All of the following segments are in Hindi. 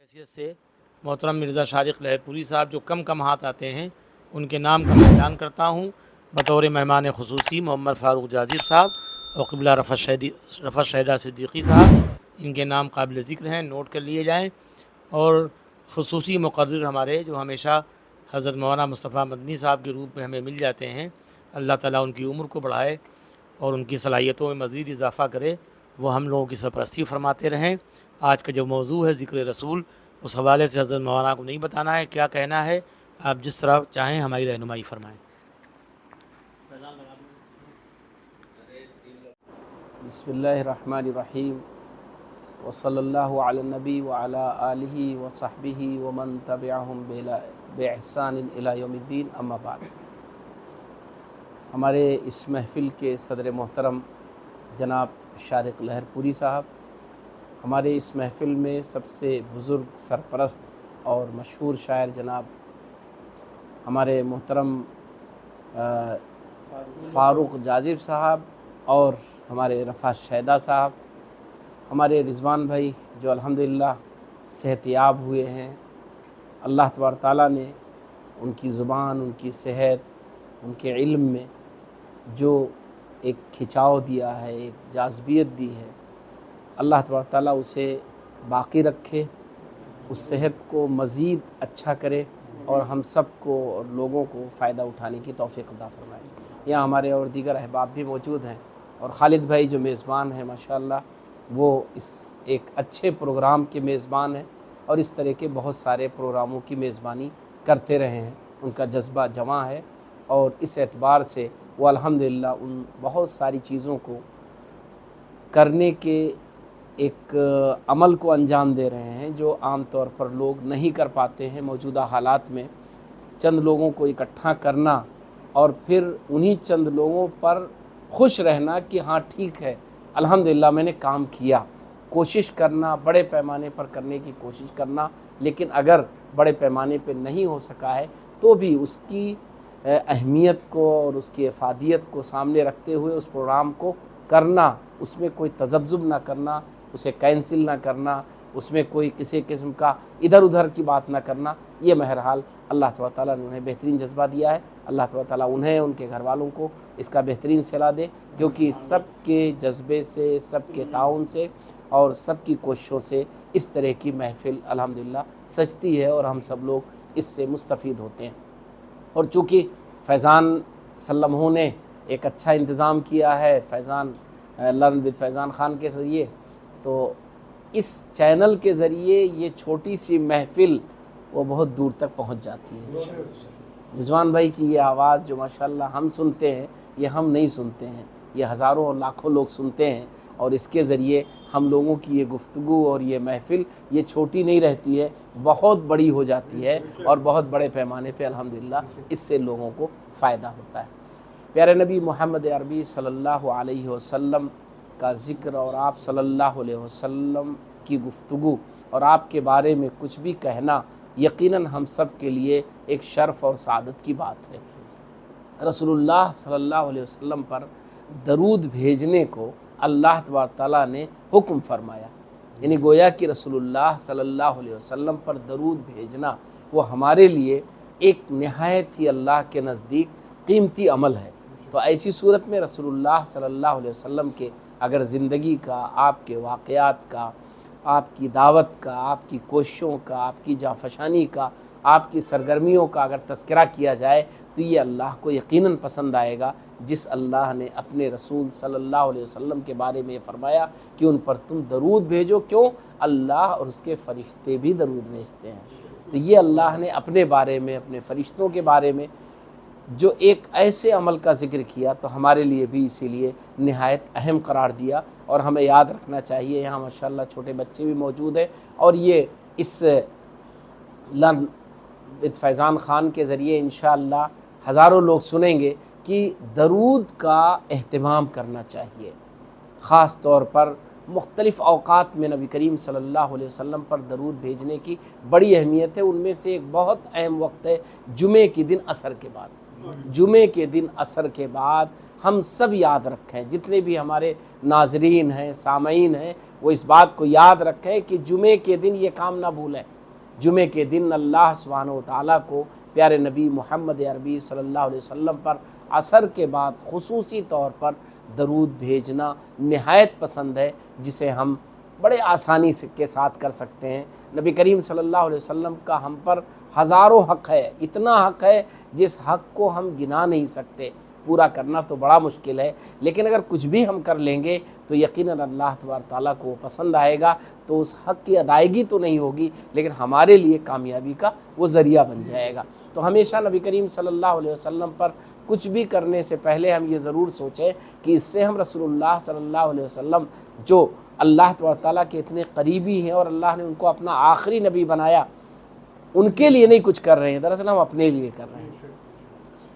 हैसियत से मोहतरम मिर्ज़ा शारिक लहरपुरी साहब जो कम हाथ आते हैं उनके नाम का मैं ऐलान करता हूँ। बतौर मेहमान ख़ुसूसी मोहम्मद फ़ारूक जाज़िब साहब और क़िबला रफ़त शहदा सिद्दीक़ी साहब, इनके नाम काबिल ज़िक्र हैं, नोट कर लिए जाएँ। और ख़ुसूसी मुक़र्रिर हमारे जो हमेशा हज़रत मौलाना मुस्तफ़ा मदनी साहब के रूप में हमें मिल जाते हैं, अल्लाह ताला उनकी उम्र को बढ़ाए और उनकी सलाहियतों में मज़ीद इजाफ़ा करे, वो हम लोगों की सरपरस्ती फरमाते रहें। आज का जो मौजू है ज़िक्र रसूल, उस हवाले से हज़रत मौलाना को नहीं बताना है क्या कहना है, आप जिस तरह चाहें हमारी रहनुमाई फरमाएँ। बिस्मिल्लाहिर्रहमानिर्रहीम व सल्लल्लाहु अला नबी व अला आलिहि व सहबिहि व मन तबिअहुम बिइहसान इला यौमिद्दीन, अम्मा बाद। हमारे इस महफ़िल के सदर मोहतरम जनाब शारिक लहरपुरी साहब, हमारे इस महफ़िल में सबसे बुज़ुर्ग सरपरस्त और मशहूर शायर जनाब हमारे मोहतरम फ़ारूक जाज़िब साहब और हमारे रफ़त शहदा साहब, हमारे रिज़वान भाई जो अल्हम्दुलिल्लाह सेहतयाब हुए हैं। अल्लाह तबारक ताला ने उनकी ज़ुबान, उनकी सेहत, उनके इल्म में जो एक खिंचाव दिया है, एक जाज़बियत दी है, अल्लाह तबारक ताला उसे बाक़ी रखे, उस सेहत को मज़ीद अच्छा करे और हम सब को और लोगों को फ़ायदा उठाने की तौफ़ीक़ अता फ़रमाए। यहाँ हमारे और दीगर अहबाब भी मौजूद हैं और खालिद भाई जो मेज़बान हैं माशाअल्लाह, वो इस एक अच्छे प्रोग्राम के मेज़बान हैं और इस तरह के बहुत सारे प्रोग्रामों की मेज़बानी करते रहे हैं। उनका जज्बा जवां है और इस एतबार से वो अल्हम्दुलिल्लाह उन बहुत सारी चीज़ों को करने के एक अमल को अंजाम दे रहे हैं जो आम तौर पर लोग नहीं कर पाते हैं। मौजूदा हालात में चंद लोगों को इकट्ठा करना और फिर उन्हीं चंद लोगों पर खुश रहना कि हाँ ठीक है, अल्हम्दुलिल्लाह मैंने काम किया, कोशिश करना, बड़े पैमाने पर करने की कोशिश करना, लेकिन अगर बड़े पैमाने पर नहीं हो सका है तो भी उसकी अहमियत को और उसकी अफादियत को सामने रखते हुए उस प्रोग्राम को करना, उसमें कोई तज़ब्ज़ुब ना करना, उसे कैंसिल ना करना, उसमें कोई किसी किस्म का इधर उधर की बात ना करना, ये बहरहाल अल्लाह तबारक ताला ने उन्हें बेहतरीन जज्बा दिया है। अल्लाह तबारक ताला उन्हें, उनके घर वालों को इसका बेहतरीन सिला दे, क्योंकि सब के जज्बे से, सब के ताउन से और सब की कोशिशों से इस तरह की महफ़िल अल्हम्दुलिल्लाह सजती है और हम सब लोग इससे मुस्तफ़ीद होते हैं। और चूँकि फैज़ान सल्लमहू ने एक अच्छा इंतज़ाम किया है फैज़ान लर्न विद फैज़ान ख़ान के ज़रिए, तो इस चैनल के ज़रिए ये छोटी सी महफ़िल वो बहुत दूर तक पहुंच जाती है। रिज़वान भाई की ये आवाज़ जो माशाअल्लाह हम सुनते हैं, ये हम नहीं सुनते हैं, ये हज़ारों और लाखों लोग सुनते हैं और इसके ज़रिए हम लोगों की ये गुफ्तगू और ये महफ़िल ये छोटी नहीं रहती है, बहुत बड़ी हो जाती है और बहुत बड़े पैमाने पे अल्हम्दुलिल्लाह इससे लोगों को फ़ायदा होता है। प्यारे नबी मोहम्मद अरबी सल्लल्लाहु अलैहि वसल्लम का ज़िक्र और आप सल्लल्लाहु अलैहि वसल्लम की गुफ्तगू और आपके बारे में कुछ भी कहना यकीनन हम सब के लिए एक शर्फ़ और सादत की बात है। रसूलुल्लाह सल्लल्लाहु अलैहि वसल्लम पर दरूद भेजने को अल्लाह तबारक ताला ने हुक्म फरमाया, यानी गोया कि रसूलुल्लाह सल्लल्लाहु अलैहि वसल्लम पर दरूद भेजना वो हमारे लिए एक नहायत ही अल्लाह के नज़दीक कीमती अमल है। तो ऐसी सूरत में रसूलुल्लाह सल्लल्लाहु अलैहि वसल्लम के अगर ज़िंदगी का, आपके वाक़यात का, आपकी दावत का, आपकी कोशिशों का, आपकी जाँफशानी का, आपकी सरगर्मियों का अगर तज़किरा किया जाए तो ये अल्लाह को यकीनन पसंद आएगा, जिस अल्लाह ने अपने रसूल सल्लल्लाहु अलैहि वसल्लम के बारे में फ़रमाया कि उन पर तुम दरूद भेजो। क्यों? अल्लाह और उसके फ़रिश्ते भी दरूद भेजते हैं। तो ये अल्लाह ने अपने बारे में, अपने फ़रिश्तों के बारे में जो एक ऐसे अमल का ज़िक्र किया तो हमारे लिए भी इसीलिए नहायत अहम करार दिया और हमें याद रखना चाहिए। यहाँ माशाअल्लाह छोटे बच्चे भी मौजूद हैं और ये इस लर्न विद फैज़ान ख़ान के ज़रिए इंशाअल्लाह हज़ारों लोग सुनेंगे कि दरूद का एहतमाम करना चाहिए। ख़ास तौर पर मुख्तलिफ़ औक़ात में नबी करीम सल्लल्लाहु अलैहि वसल्लम पर दरूद भेजने की बड़ी अहमियत है। उनमें से एक बहुत अहम वक्त है जुमे के दिन असर के बाद। जुमे के दिन असर के बाद हम सब याद रखें, जितने भी हमारे नाज़रीन हैं, सामईन हैं, वो इस बात को याद रखें कि जुमे के दिन ये काम ना भूलें। जुमे के दिन अल्लाह सुब्हानहू व तआला को प्यारे नबी मोहम्मद अरबी सल्लल्लाहु अलैहि वसल्लम पर असर के बाद खुसूसी तौर पर दरूद भेजना निहायत पसंद है, जिसे हम बड़े आसानी से के साथ कर सकते हैं। नबी करीम सल्लल्लाहु अलैहि वसल्लम का हम पर हज़ारों हक़ है, इतना हक़ है जिस हक़ को हम गिना नहीं सकते, पूरा करना तो बड़ा मुश्किल है, लेकिन अगर कुछ भी हम कर लेंगे तो यकीनन अल्लाह तबारक ताला को पसंद आएगा। तो उस हक़ की अदायगी तो नहीं होगी, लेकिन हमारे लिए कामयाबी का वो ज़रिया बन जाएगा। तो हमेशा नबी करीम सल्लल्लाहु अलैहि वसल्लम पर कुछ भी करने से पहले हम ये ज़रूर सोचें कि इससे हम रसूलुल्लाह सल्लल्लाहु अलैहि वसल्लम जो अल्लाह तबारक ताला के इतने करीबी हैं और अल्लाह ने उनको अपना आखिरी नबी बनाया, उनके लिए नहीं कुछ कर रहे हैं, दरअसल हम अपने लिए कर रहे हैं।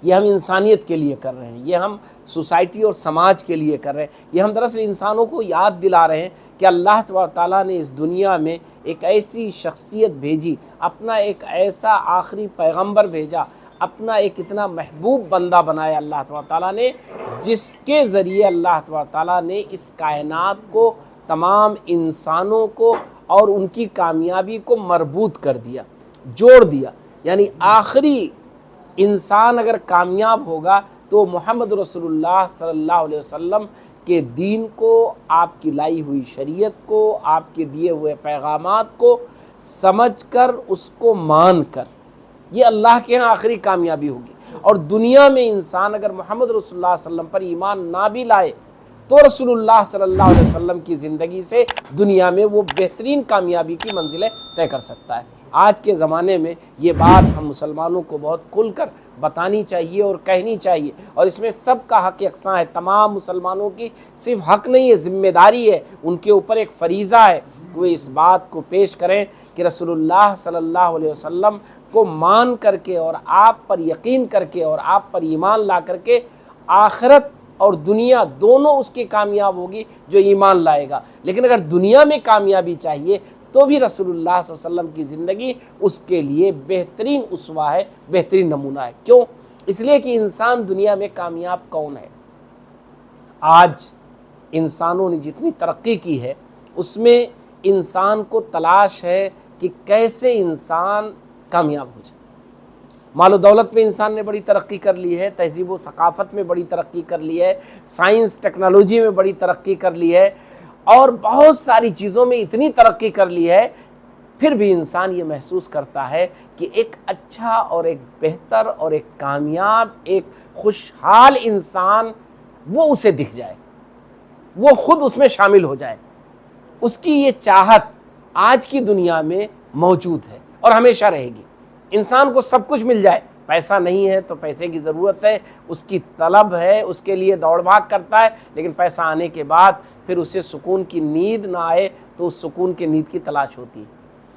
ये हम इंसानियत के लिए कर रहे हैं, ये हम सोसाइटी और समाज के लिए कर रहे हैं, ये हम दरअसल इंसानों को याद दिला रहे हैं कि अल्लाह तबारक ताला ने इस दुनिया में एक ऐसी शख्सियत भेजी, अपना एक ऐसा आखिरी पैगंबर भेजा, अपना एक इतना महबूब बंदा बनाया अल्लाह तबारक ताला ने, जिसके ज़रिए अल्लाह तबारक ताला ने इस कायनात को, तमाम इंसानों को और उनकी कामयाबी को मरबूत कर दिया, जोड़ दिया। यानी आखिरी इंसान अगर कामयाब होगा तो मोहम्मद रसूलुल्लाह सल्लल्लाहु अलैहि वसल्लम के दीन को, आपकी लाई हुई शरीयत को, आपके दिए हुए पैगामात को समझकर, उसको मान कर, ये अल्लाह के यहाँ आखिरी कामयाबी होगी। और दुनिया में इंसान अगर मोहम्मद रसूलुल्लाह सल्लल्लाहु अलैहि वसल्लम पर ईमान ना भी लाए तो रसूलुल्लाह सल्लल्लाहु अलैहि वसल्लम की ज़िंदगी से दुनिया में वो बेहतरीन कामयाबी की मंजिलें तय कर सकता है। आज के ज़माने में ये बात हम मुसलमानों को बहुत खुलकर बतानी चाहिए और कहनी चाहिए, और इसमें सबका हक़ यकसां है। तमाम मुसलमानों की सिर्फ हक़ नहीं है, ज़िम्मेदारी है, उनके ऊपर एक फ़रीज़ा है कि वो इस बात को पेश करें कि रसूलुल्लाह सल्लल्लाहु अलैहि वसल्लम को मान करके और आप पर यकीन करके और आप पर ईमान ला करके आखिरत और दुनिया दोनों उसकी कामयाब होगी जो ईमान लाएगा। लेकिन अगर दुनिया में कामयाबी चाहिए तो भी रसूलुल्लाह सल्लल्लाहु अलैहि वसल्लम की ज़िंदगी उसके लिए बेहतरीन उसवा है, बेहतरीन नमूना है। क्यों? इसलिए कि इंसान दुनिया में कामयाब कौन है? आज इंसानों ने जितनी तरक्की की है उसमें इंसान को तलाश है कि कैसे इंसान कामयाब हो जाए। मालो दौलत में इंसान ने बड़ी तरक्की कर ली है, तहज़ीब व सकाफ़त में बड़ी तरक्की कर ली है, साइंस टेक्नोलॉजी में बड़ी तरक्की कर ली है, और बहुत सारी चीज़ों में इतनी तरक्की कर ली है, फिर भी इंसान ये महसूस करता है कि एक अच्छा और एक बेहतर और एक कामयाब, एक खुशहाल इंसान वो उसे दिख जाए, वो खुद उसमें शामिल हो जाए। उसकी ये चाहत आज की दुनिया में मौजूद है और हमेशा रहेगी। इंसान को सब कुछ मिल जाए, पैसा नहीं है तो पैसे की ज़रूरत है, उसकी तलब है, उसके लिए दौड़ भाग करता है, लेकिन पैसा आने के बाद फिर उसे सुकून की नींद ना आए तो उस सुकून की नींद की तलाश होती है,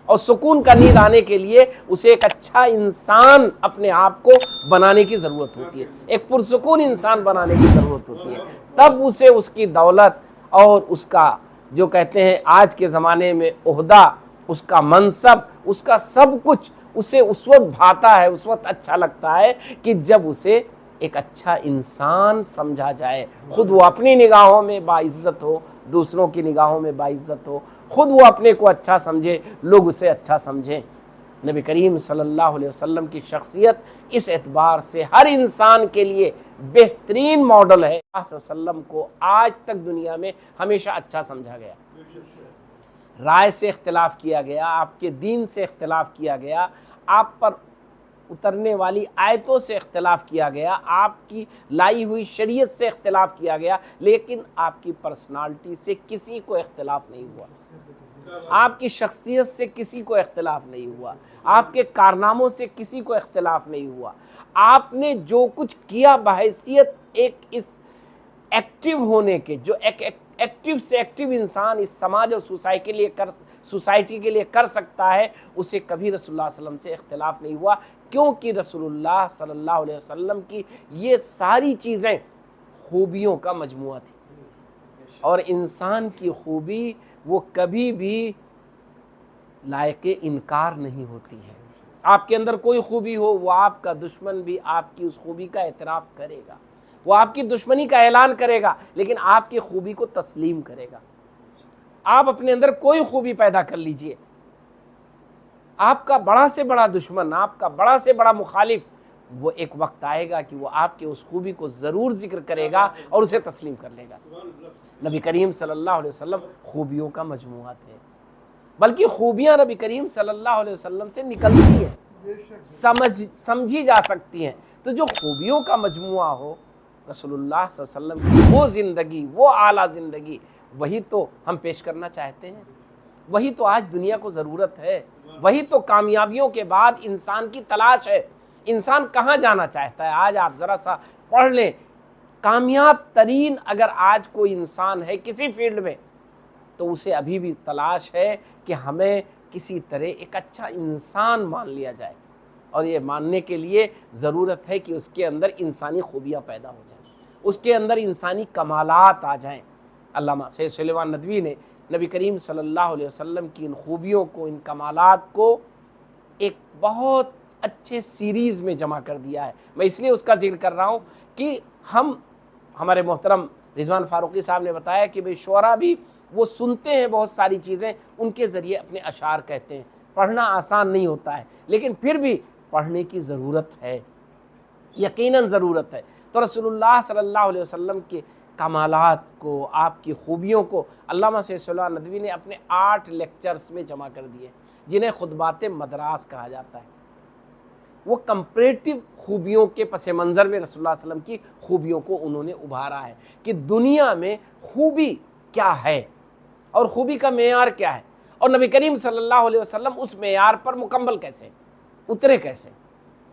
और सुकून का नींद आने के लिए उसे एक अच्छा इंसान अपने आप को बनाने की ज़रूरत होती है, एक पुरसुकून इंसान बनाने की ज़रूरत होती है। तब उसे उसकी दौलत और उसका जो कहते हैं आज के ज़माने में ओहदा, उसका मनसब, उसका सब कुछ उसे उस वक्त भाता है, उस वक्त अच्छा लगता है कि जब उसे एक अच्छा इंसान समझा जाए। खुद वो अपनी निगाहों में बाइज्जत हो, दूसरों की निगाहों में बाइज्जत हो, खुद वो अपने को अच्छा समझे, लोग उसे अच्छा समझें। नबी करीम सल्लल्लाहु अलैहि वसल्लम की शख्सियत इस एतबार से हर इंसान के लिए बेहतरीन मॉडल है। वसल्लम को आज तक दुनिया में हमेशा अच्छा समझा गया, राय से इख्तिलाफ किया गया, आपके दीन से इख्तिलाफ किया गया, आप पर उतरने वाली आयतों से इख्तिलाफ किया गया, आपकी लाई हुई शरीयत से इख्तिलाफ किया गया, लेकिन आपकी पर्सनालिटी से किसी को इख्तिलाफ नहीं हुआ, आपकी शख्सियत से किसी को इख्तिलाफ नहीं हुआ, आपके कारनामों से किसी को इख्तिलाफ नहीं हुआ। आपने जो कुछ किया बहैसियत एक इस एक्टिव होने के, जो एक एक्टिव से एक्टिव इंसान इस समाज और सोसाइटी के लिए कर सकता है, उसे कभी रसूलुल्लाह सल्लल्लाहु अलैहि वसल्लम से इख्तिलाफ नहीं हुआ, क्योंकि रसूलुल्लाह सल्लल्लाहु अलैहि वसल्लम की ये सारी चीज़ें खूबियों का मजमुआ थी, और इंसान की खूबी वो कभी भी लायक इनकार नहीं होती है। आपके अंदर कोई खूबी हो, वो आपका दुश्मन भी आपकी उस खूबी का एतराफ़ करेगा, वो आपकी दुश्मनी का ऐलान करेगा, लेकिन आपकी खूबी को तस्लीम करेगा। आप अपने अंदर कोई खूबी पैदा कर लीजिए, आपका बड़ा से बड़ा दुश्मन, आपका बड़ा से बड़ा मुखालिफ, वो एक वक्त आएगा कि वो आपके उस खूबी को ज़रूर जिक्र करेगा और उसे तस्लीम कर लेगा। नबी करीम सल्लल्लाहु अलैहि वसल्लम खूबियों का मजमूआ थे, बल्कि खूबियाँ नबी करीम सल्लल्लाहु अलैहि वसल्लम से निकलती हैं, समझी जा सकती हैं। तो जो खूबियों का मजमूआ हो, रसूलुल्लाह सल्लल्लाहु अलैहि वसल्लम की वो ज़िंदगी, वो आला ज़िंदगी, वही तो हम पेश करना चाहते हैं। वही तो आज दुनिया को ज़रूरत है, वही तो कामयाबियों के बाद इंसान की तलाश है। इंसान कहाँ जाना चाहता है? आज आप ज़रा सा पढ़ लें, कामयाब तरीन अगर आज कोई इंसान है किसी फील्ड में, तो उसे अभी भी तलाश है कि हमें किसी तरह एक अच्छा इंसान मान लिया जाए, और ये मानने के लिए ज़रूरत है कि उसके अंदर इंसानी खूबियाँ पैदा हो जाएं, उसके अंदर इंसानी कमालात आ जाएं। अल्लामा सैयद सुलेमान नदवी ने नबी करीम सल्लल्लाहु अलैहि वसल्लम की इन खूबियों को, इन कमालात को एक बहुत अच्छे सीरीज़ में जमा कर दिया है। मैं इसलिए उसका जिक्र कर रहा हूँ कि हमारे मोहतरम रिजवान फारूकी साहब ने बताया कि भाई शुअरा भी वो सुनते हैं बहुत सारी चीज़ें, उनके ज़रिए अपने अशार कहते हैं। पढ़ना आसान नहीं होता है, लेकिन फिर भी पढ़ने की ज़रूरत है, यकीनन ज़रूरत है। तो रसूलुल्लाह सल्लल्लाहु अलैहि वसल्लम के कमालात को, आपकी खूबियों को अल्लामा सैयद सुलेमान नदवी ने अपने 8 लेक्चर्स में जमा कर दिए, जिन्हें खुतबात मदरास कहा जाता है। वो कंपैरेटिव खूबियों के पस मंज़र में रसूलुल्लाह सल्लल्लाहु अलैहि वसल्लम की खूबियों को उन्होंने उभारा है कि दुनिया में खूबी क्या है और खूबी का मेयार क्या है, और नबी करीम सल्लल्लाहु अलैहि वसल्लम उस मेयार पर मुकम्मल कैसे उतरे, कैसे।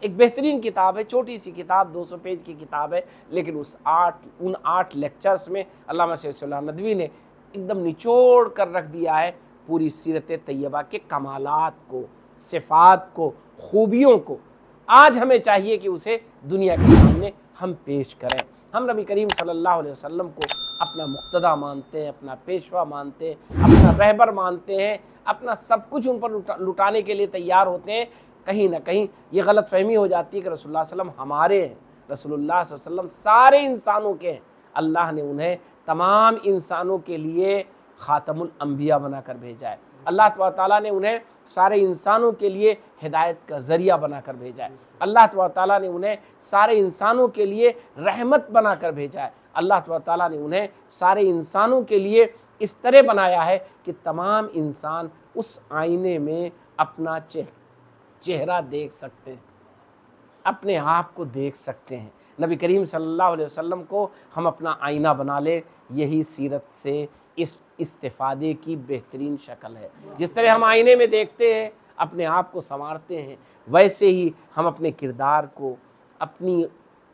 एक बेहतरीन किताब है, छोटी सी किताब, 200 पेज की किताब है, लेकिन उन 8 लेक्चर्स में अल्लामा सैयद सुलेमान नदवी ने एकदम निचोड़ कर रख दिया है पूरी सीरत तैयबा के कमालात को, सिफ़ात को, खूबियों को। आज हमें चाहिए कि उसे दुनिया के सामने हम पेश करें। हम नबी करीम सल्लल्लाहु अलैहि वसल्लम को अपना मुक्तदा मानते हैं, अपना पेशवा मानते हैं, अपना रहबर मानते हैं, अपना सब कुछ उन पर लुटाने के लिए तैयार होते हैं। कहीं ना कहीं ये गलत फहमी हो जाती है कि रसूलुल्लाह सल्लल्लाहु अलैहि वसल्लम हमारे हैं। रसूलुल्लाह सल्लल्लाहु अलैहि वसल्लम सारे इंसानों के हैं। अल्लाह ने उन्हें तमाम इंसानों के लिए ख़ातमुल अंबिया बनाकर भेजा है। अल्लाह ताला ने उन्हें सारे इंसानों के लिए हिदायत का ज़रिया बनाकर भेजा है। अल्लाह ताला ने उन्हें सारे इंसानों के लिए रहमत बनाकर भेजा है। अल्लाह ताला ने उन्हें सारे इंसानों के लिए इस तरह बनाया है कि तमाम इंसान उस आईने में अपना चेहरा देख सकते हैं, अपने आप को देख सकते हैं। नबी करीम सल्लल्लाहु अलैहि वसल्लम को हम अपना आईना बना ले, यही सीरत से इस इस्तिफ़ादे की बेहतरीन शक्ल है। जिस तरह हम आईने में देखते हैं, अपने आप को संवारते हैं, वैसे ही हम अपने किरदार को, अपनी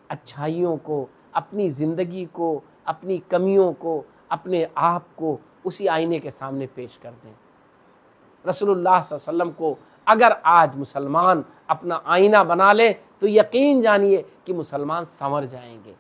अच्छाइयों को, अपनी ज़िंदगी को, अपनी कमियों को, अपने आप को उसी आईने के सामने पेश कर दें। रसूलुल्लाह सल्लल्लाहु अलैहि वसल्लम को अगर आज मुसलमान अपना आईना बना ले, तो यकीन जानिए कि मुसलमान संवर जाएंगे,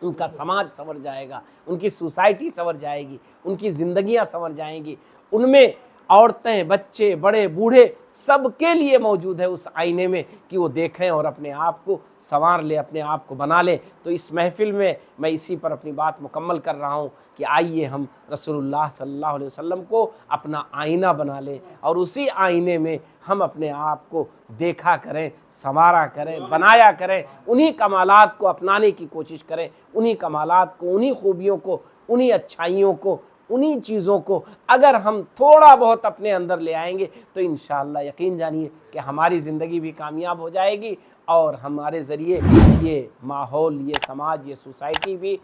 उनका समाज संवर जाएगा, उनकी सोसाइटी संवर जाएगी, उनकी ज़िंदगियां संवर जाएंगी। उनमें औरतें, बच्चे, बड़े, बूढ़े सबके लिए मौजूद है उस आईने में कि वो देखें और अपने आप को संवार ले, अपने आप को बना ले। तो इस महफिल में मैं इसी पर अपनी बात मुकम्मल कर रहा हूँ कि आइए हम रसूलुल्लाह सल्लल्लाहु अलैहि वसल्लम को अपना आईना बना लें और उसी आईने में हम अपने आप को देखा करें, संवारा करें, बनाया करें, उन्हीं कमालात को अपनाने की कोशिश करें, उन्हीं कमालात को, उन्हीं खूबियों को, उन्हीं अच्छाइयों को, उन्हीं चीज़ों को अगर हम थोड़ा बहुत अपने अंदर ले आएंगे तो इंशाअल्लाह यकीन जानिए कि हमारी ज़िंदगी भी कामयाब हो जाएगी और हमारे ज़रिए ये माहौल, ये समाज, ये सोसाइटी भी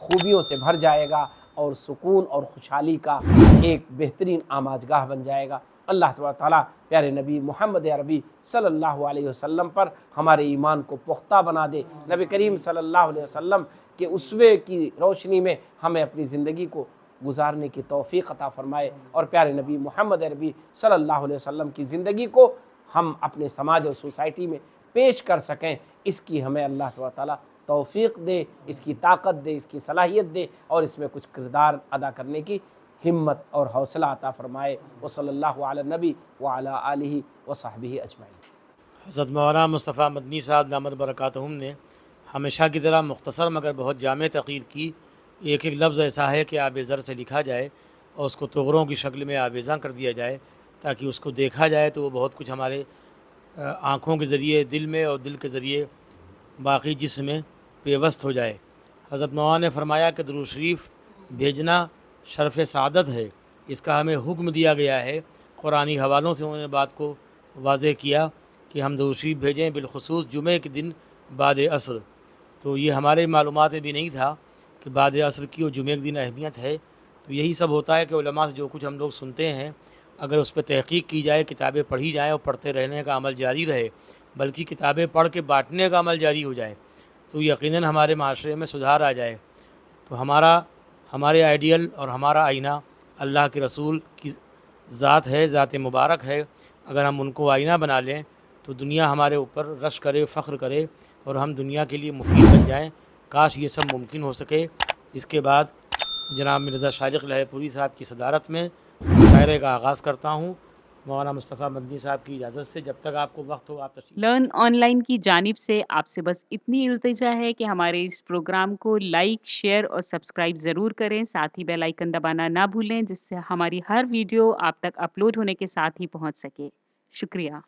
खूबियों से भर जाएगा और सुकून और खुशहाली का एक बेहतरीन आमाजगाह बन जाएगा। अल्लाह ताला प्यारे नबी मोहम्मद अरबी सल्लल्लाहु अलैहि वसल्लम पर हमारे ईमान को पुख्ता बना दे। नबी करीम सल्लल्लाहु अलैहि वसल्लम के उसवे की रोशनी में हमें अपनी ज़िंदगी को गुजारने की तौफीक अता फ़रमाए और प्यारे नबी मोहम्मद अरबी सल्लल्लाहु अलैहि वसल्लम की ज़िंदगी को हम अपने समाज और सोसाइटी में पेश कर सकें, इसकी हमें अल्लाह ताला तौफीक दे, इसकी ताकत दे, इसकी सलाहियत दे और इसमें कुछ किरदार अदा करने की हिम्मत और हौसला अता फ़रमाए। व सल्लल्लाहु अला नबी व अला आलिहि व सहबिहि अजमईन। हज़रत मौलाना मुस्तफ़ा मदनी साहब दामद बरकातहुम ने हमेशा की तरह मुख्तसर मगर बहुत जामे तक़रीर की। एक एक लफ्ज़ ऐसा है कि आबेज़र से लिखा जाए और उसको तुगरों की शक्ल में आवेज़ा कर दिया जाए। ताकि उसको देखा जाए तो वो बहुत कुछ हमारे आँखों के ज़रिए दिल में और दिल के ज़रिए बाकी जिस्म में पेवस्त हो जाए। हज़रत मौलाना ने फरमाया कि दुरूद शरीफ भेजना शरफ़ सआदत है, इसका हमें हुक्म दिया गया है। कुरानी हवालों से उन्होंने बात को वाज़ेह किया कि हम दुरूद शरीफ भेजें, बिलख़ुसूस जुमे के दिन बाद असर। तो ये हमारे मालूमात में भी नहीं था कि बाद असर की और जुमे के दिन अहमियत है। तो यही सब होता है कि उलमा से जो कुछ हम लोग सुनते हैं, अगर उस पर तहक़ीक़ की जाए, किताबें पढ़ी जाएँ और पढ़ते रहने का अमल जारी रहे, बल्कि किताबें पढ़ के बाँटने का अमल जारी हो जाए, तो यकीनन हमारे माशरे में सुधार आ जाए। तो हमारे आइडियल और हमारा आईना अल्लाह के रसूल की ज़ात है, ज़ात मुबारक है। अगर हम उनको आईना बना लें तो दुनिया हमारे ऊपर रश करे, फ़ख्र करे और हम दुनिया के लिए मुफीद बन जाएँ। काश ये सब मुमकिन हो सके। इसके बाद जनाब मिर्ज़ा शारिक लहरपुरी साहब की सदारत में मुशायरे का आगाज़ करता हूँ, मौलाना मुस्तफ़ा मदनी साहब की इजाज़त से। जब तक आपको वक्त हो आप तशरीफ़। लर्न ऑनलाइन की जानिब से आपसे बस इतनी इल्तिजा है कि हमारे इस प्रोग्राम को लाइक, शेयर और सब्सक्राइब ज़रूर करें। साथ ही बेल आइकन दबाना ना भूलें, जिससे हमारी हर वीडियो आप तक अपलोड होने के साथ ही पहुंच सके। शुक्रिया।